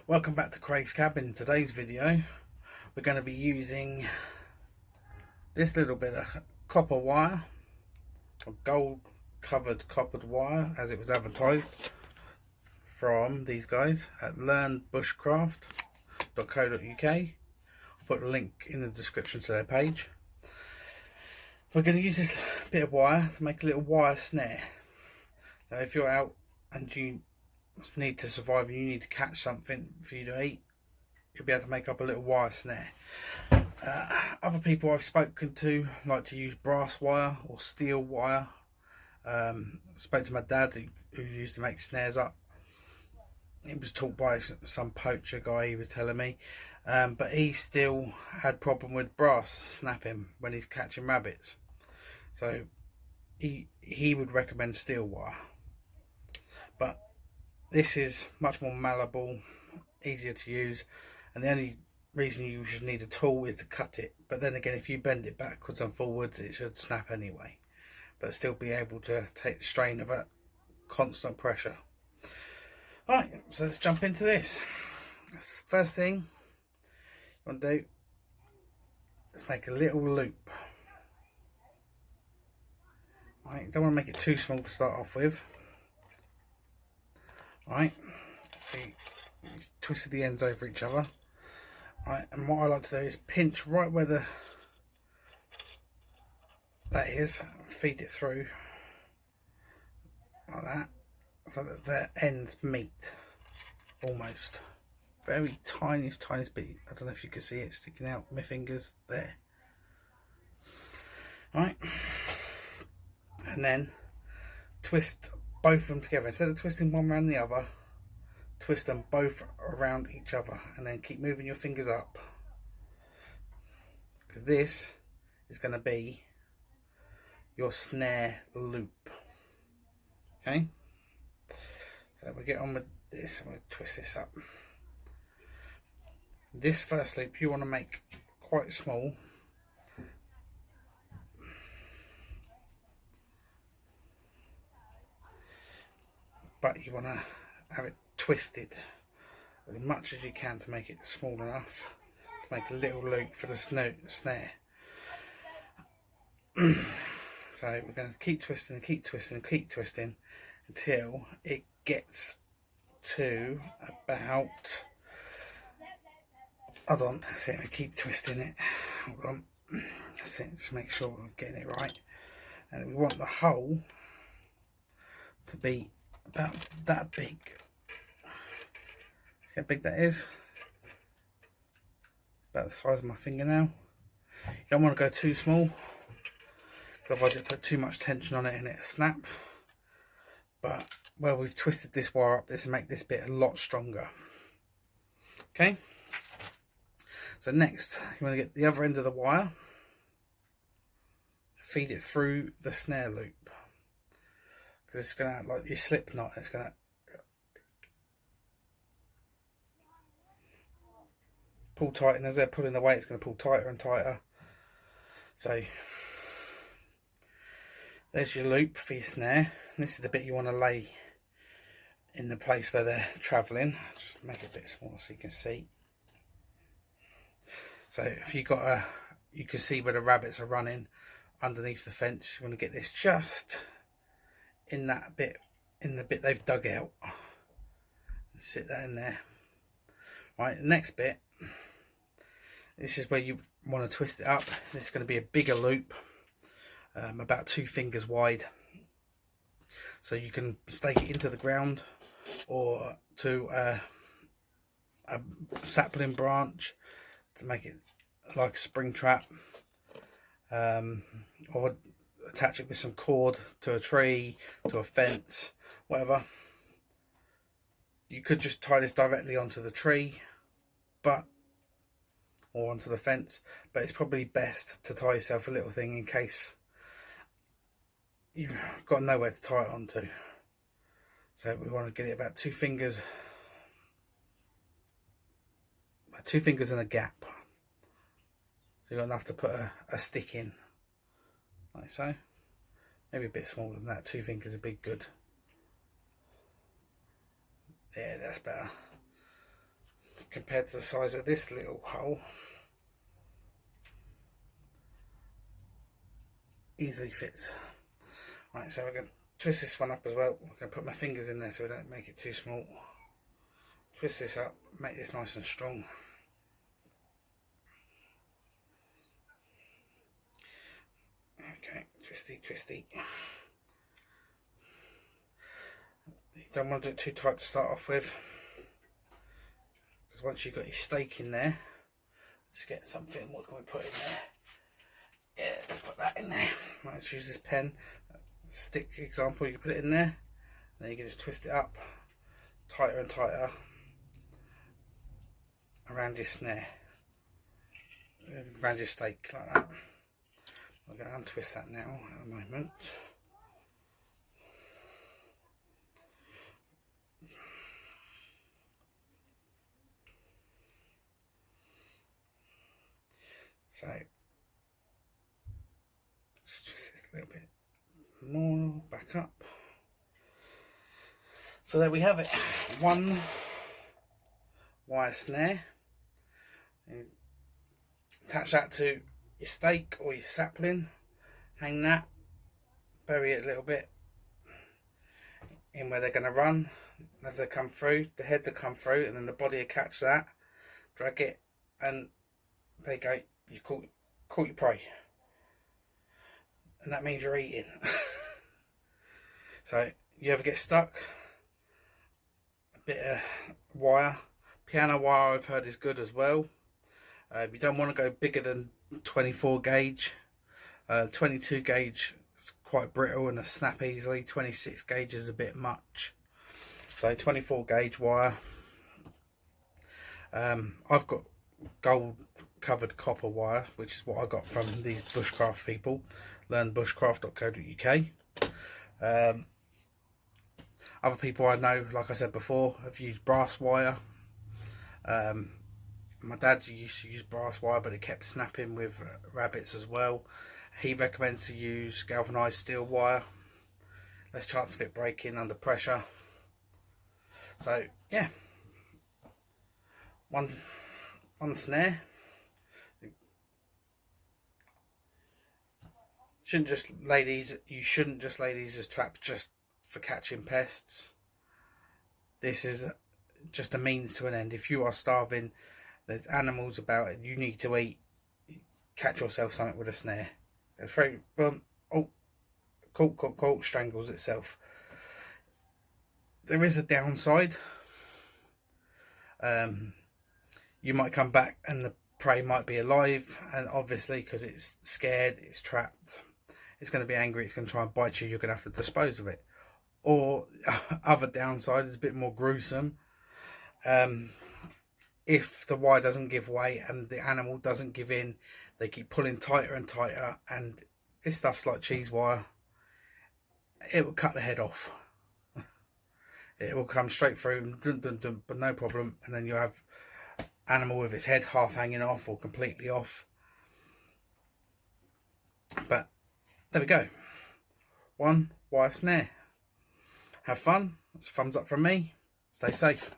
Welcome back to Craig's Cabin. In today's video we're going to be using this little bit of copper wire, or gold covered copper wire as it was advertised, from these guys at learnbushcraft.co.uk. I'll put a link in the description to their page. We're going to use this bit of wire to make a little wire snare. Now if you're out and you need to survive and you need to catch something for you to eat, you'll be able to make up a little wire snare. Other people I've spoken to like to use brass wire or steel wire. Spoke to my dad who used to make snares up. It was taught by some poacher guy, he was telling me, but he still had problem with brass snapping when he's catching rabbits, so he would recommend steel wire. But this is much more malleable, easier to use, and the only reason you should need a tool is to cut it. But then again, if you bend it backwards and forwards, it should snap anyway, but still be able to take the strain of a constant pressure. Alright, so let's jump into this. First thing you want to do is make a little loop. Right, you don't want to make it too small to start off with. Right, so you twisted the ends over each other. Right, and what I like to do is pinch right where that is, feed it through like that, so that the ends meet almost. Very tiniest bit. I don't know if you can see it sticking out my fingers there. Right, and then twist both of them together. Instead of twisting one around the other, twist them both around each other, and then keep moving your fingers up, because this is going to be your snare loop. Okay, so we get on with this. I'm going to twist this up. This first loop you want to make quite small, but you want to have it twisted as much as you can to make it small enough to make a little loop for the snare. So we're going to keep twisting and keep twisting and keep twisting until it gets to about, hold on, that's it, we keep twisting it, hold on, that's it, just make sure we're getting it right. And we want the hole to be about that big. See how big that is? About the size of my fingernail. You don't want to go too small, because otherwise it put too much tension on it and it'll snap. But where we've twisted this wire up, this will make this bit a lot stronger. Okay, so next you want to get the other end of the wire, feed it through the snare loop, because it's going to act like your slip knot. It's going to pull tight, and as they're pulling away, it's going to pull tighter and tighter. So there's your loop for your snare. This is the bit you want to lay in the place where they're travelling. Just make it a bit smaller so you can see. So if you can see where the rabbits are running underneath the fence. You want to get this just in that bit, in the bit they've dug out. Sit that in there. Right, the next bit, this is where you want to twist it up. It's going to be a bigger loop, about 2 fingers wide, so you can stake it into the ground or to a sapling branch to make it like a spring trap, or attach it with some cord to a tree, to a fence, whatever. You could just tie this directly onto the tree, or onto the fence, but it's probably best to tie yourself a little thing in case you've got nowhere to tie it onto. So we want to get it about 2 fingers, in a gap, so you've got enough to put a stick in, like so. Maybe a bit smaller than that. 2 fingers would be good. Yeah, that's better. compared to the size of this little hole, easily fits. Right, so we're going to twist this one up as well. I'm going to put my fingers in there so we don't make it too small. Twist this up, make this nice and strong. Okay, twisty, twisty. You don't want to do it too tight to start off with, because once you've got your steak in there, just get something. What can we put in there? Yeah, let's put that in there. Right, let's use this pen. Stick example, you can put it in there, then you can just twist it up tighter and tighter around your snare, around your steak, like that. I'm going to untwist that now at the moment. So just twist this a little bit more back up. So there we have it, one wire snare. You attach that to your stake or your sapling, hang that, bury it a little bit in where they're going to run. As they come through, the heads will come through, and then the body will catch that, drag it, and there you go, you caught your prey, and that means you're eating. So you ever get stuck, a bit of wire, piano wire I've heard is good as well. You don't want to go bigger than 24 gauge. 22 gauge is quite brittle and a snap easily. 26 gauge is a bit much. So 24 gauge wire. I've got gold covered copper wire, which is what I got from these bushcraft people. learnbushcraft.co.uk. Other people I know, like I said before, have used brass wire. My dad used to use brass wire, but it kept snapping with rabbits as well. He recommends to use galvanized steel wire, less chance of it breaking under pressure. So yeah, one snare. You shouldn't just lay these as traps just for catching pests. This is just a means to an end. If you are starving, there's animals about it, you need to eat, catch yourself something with a snare. Go through, boom, oh, caught, strangles itself. There is a downside. You might come back and the prey might be alive, and obviously because it's scared, it's trapped, it's going to be angry, it's going to try and bite you, you're going to have to dispose of it. Or other downside is a bit more gruesome. If the wire doesn't give way and the animal doesn't give in, they keep pulling tighter and tighter, and this stuff's like cheese wire. It will cut the head off. It will come straight through, dun, dun, dun, but no problem, and then you have animal with its head half hanging off or completely off. But there we go, one wire snare. Have fun. That's a thumbs up from me. Stay safe.